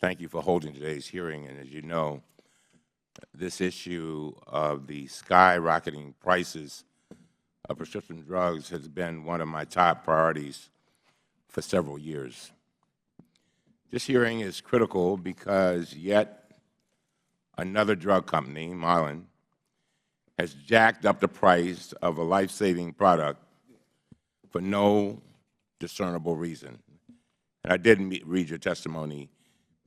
Thank you for holding today's hearing. And as you know, this issue of the skyrocketing prices of prescription drugs has been one of my top priorities for several years. This hearing is critical because yet another drug company, Mylan, has jacked up the price of a life-saving product for no discernible reason. And I did read your testimony,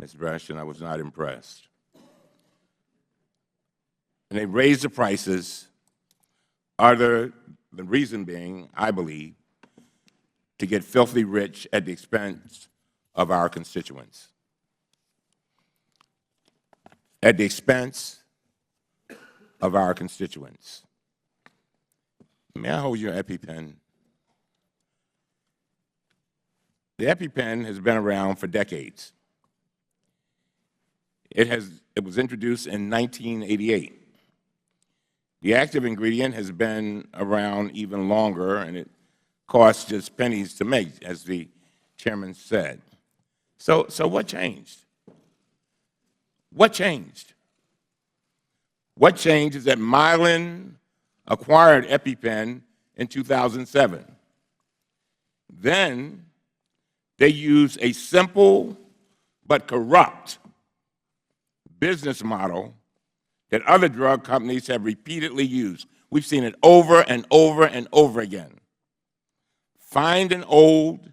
Ms. Bresch, and I was not impressed. And they raised the prices, the reason being, I believe, to get filthy rich at the expense of our constituents. At the expense of our constituents. May I hold your EpiPen? The EpiPen has been around for decades. It was introduced in 1988. The active ingredient has been around even longer, and it costs just pennies to make, as the chairman said. So what changed? What changed? What changed is that Mylan acquired EpiPen in 2007. Then they used a simple but corrupt business model that other drug companies have repeatedly used. We've seen it over and over and over again. Find an old,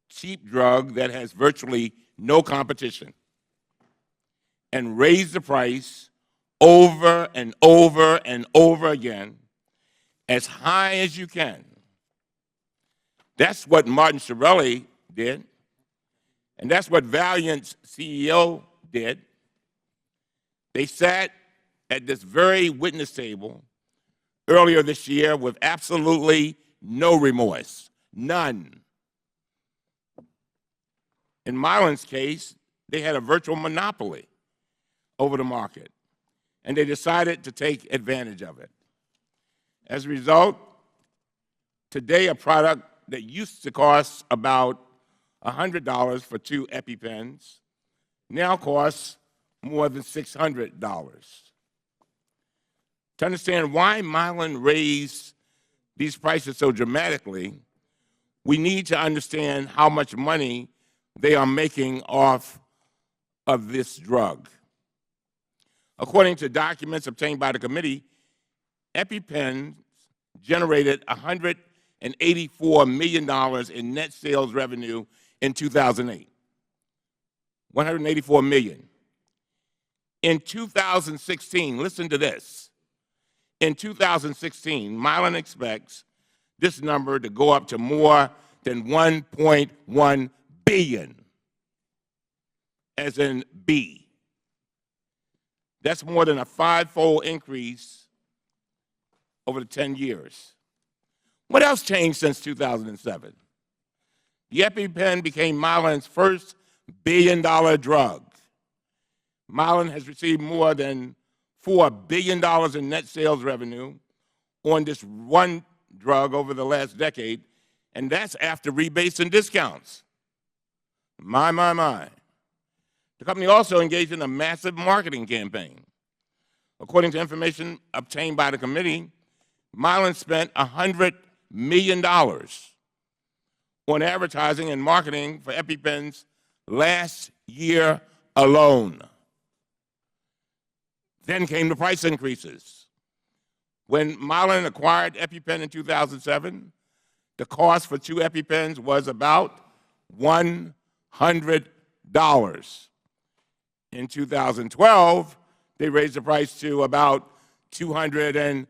cheap drug that has virtually no competition and raise the price over and over and over again as high as you can. That's what Martin Shkreli did, and that's what Valiant's CEO did. They sat at this very witness table earlier this year with absolutely no remorse, none. In Mylan's case, they had a virtual monopoly over the market, and they decided to take advantage of it. As a result, today a product that used to cost about $100 for 2 EpiPens now costs more than $600. To understand why Mylan raised these prices so dramatically, we need to understand how much money they are making off of this drug. According to documents obtained by the committee, EpiPens generated $184 million in net sales revenue in 2008. $184 million. In 2016, listen to this. In 2016, Mylan expects this number to go up to more than $1.1 billion, as in B. That's more than a 5-fold increase over the 10 years. What else changed since 2007? The EpiPen became Mylan's first billion-dollar drug. Mylan has received more than $4 billion in net sales revenue on this one drug over the last decade, and that's after rebates and discounts. My. The company also engaged in a massive marketing campaign. According to information obtained by the committee, Mylan spent $100 million on advertising and marketing for EpiPens last year alone. Then came the price increases. When Mylan acquired EpiPen in 2007, the cost for 2 EpiPens was about $100. In 2012, they raised the price to about $218.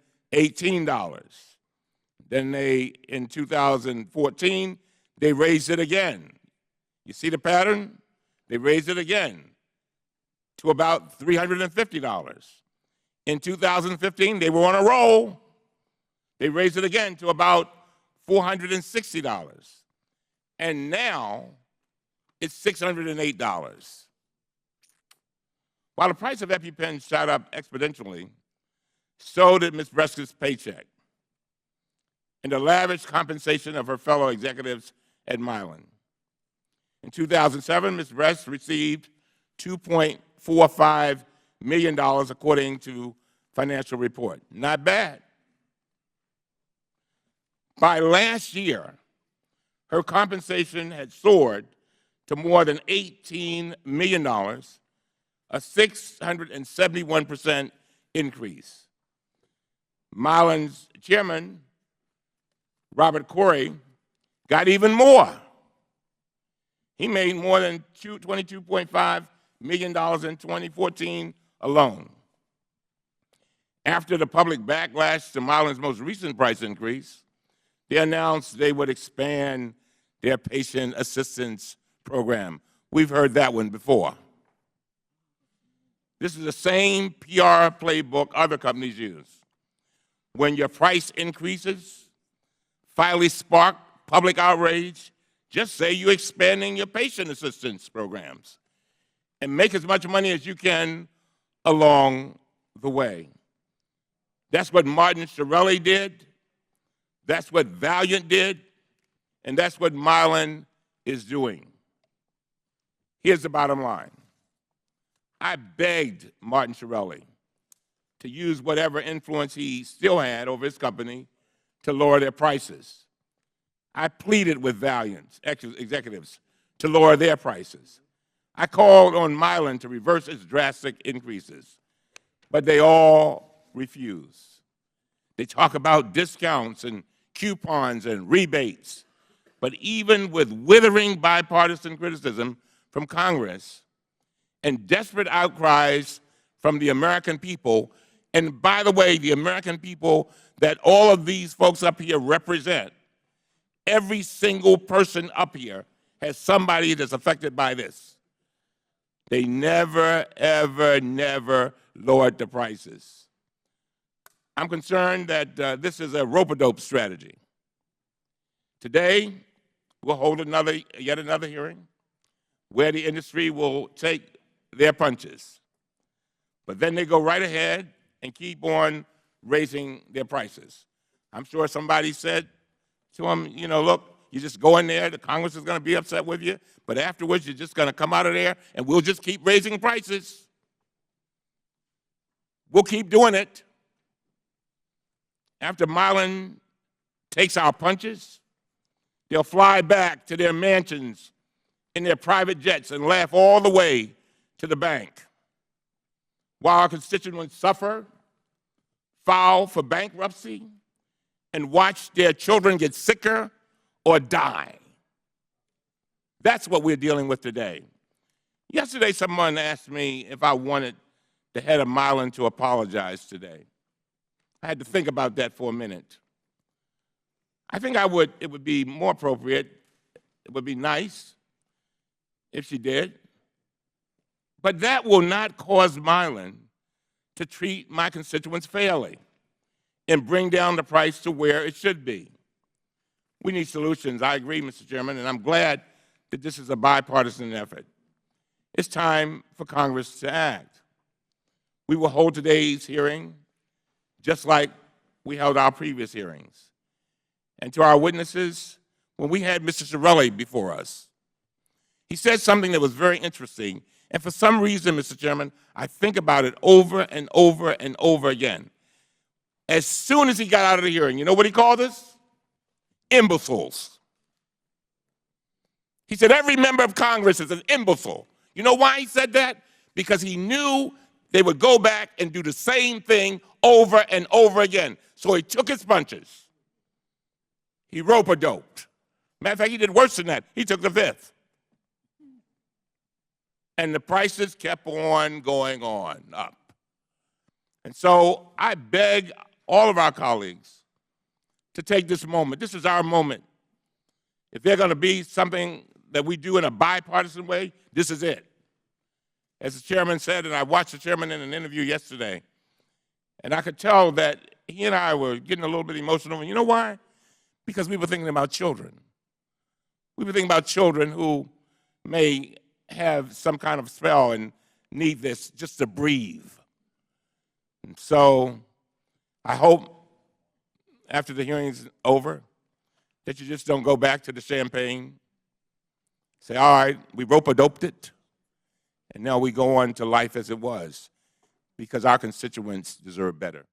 Then in 2014, they raised it again. You see the pattern? They raised it again to about $350. In 2015, they were on a roll. They raised it again to about $460. And now it's $608. While the price of EpiPen shot up exponentially, so did Ms. Bresch's paycheck and the lavish compensation of her fellow executives at Mylan. In 2007, Ms. Bresch received $2.45 million, according to financial report. Not bad. By last year, her compensation had soared to more than $18 million, a 671% increase. Mylan's chairman, Robert Corey, got even more. He made more than $22.5 million in 2014 alone. After the public backlash to Mylan's most recent price increase, they announced they would expand their patient assistance program. We've heard that one before. This is the same PR playbook other companies use. When your price increases, finally spark public outrage, just say you're expanding your patient assistance programs and make as much money as you can along the way. That's what Martin Shkreli did. That's what Valiant did. And that's what Mylan is doing. Here's the bottom line. I begged Martin Shkreli to use whatever influence he still had over his company to lower their prices. I pleaded with Valiant executives to lower their prices. I called on Mylan to reverse its drastic increases, but they all refuse. They talk about discounts and coupons and rebates, but even with withering bipartisan criticism from Congress and desperate outcries from the American people, and by the way, the American people that all of these folks up here represent, every single person up here has somebody that's affected by this. They never, ever, never lowered the prices. I'm concerned that this is a rope-a-dope strategy. Today, we'll hold yet another hearing where the industry will take their punches. But then they go right ahead and keep on raising their prices. I'm sure somebody said to them, you know, look, you just go in there, the Congress is going to be upset with you, but afterwards you're just going to come out of there and we'll just keep raising prices. We'll keep doing it. After Mylan takes our punches, they'll fly back to their mansions in their private jets and laugh all the way to the bank. While our constituents suffer, file for bankruptcy, and watch their children get sicker or die. That's what we're dealing with today. Yesterday, someone asked me if I wanted the head of Mylan to apologize today. I had to think about that for a minute. I think it would be more appropriate, it would be nice if she did, but that will not cause Mylan to treat my constituents fairly and bring down the price to where it should be. We need solutions. I agree, Mr. Chairman, and I'm glad that this is a bipartisan effort. It's time for Congress to act. We will hold today's hearing just like we held our previous hearings. And to our witnesses, when we had Mr. Shkreli before us, he said something that was very interesting, and for some reason, Mr. Chairman, I think about it over and over and over again. As soon as he got out of the hearing, you know what he called us? Imbeciles. He said every member of Congress is an imbecile. You know why he said that? Because he knew they would go back and do the same thing over and over again. So he took his punches. He rope-a-doped. Matter of fact, he did worse than that. He took the fifth. And the prices kept on going on up. And so I beg all of our colleagues to take this moment. This is our moment. If they're going to be something that we do in a bipartisan way, this is it. As the chairman said, and I watched the chairman in an interview yesterday, and I could tell that he and I were getting a little bit emotional. And you know why? Because we were thinking about children. We were thinking about children who may have some kind of spell and need this just to breathe. And so I hope after the hearing's over that you just don't go back to the champagne, say, all right, we rope-a-doped it, And now we go on to life as it was, because our constituents deserve better.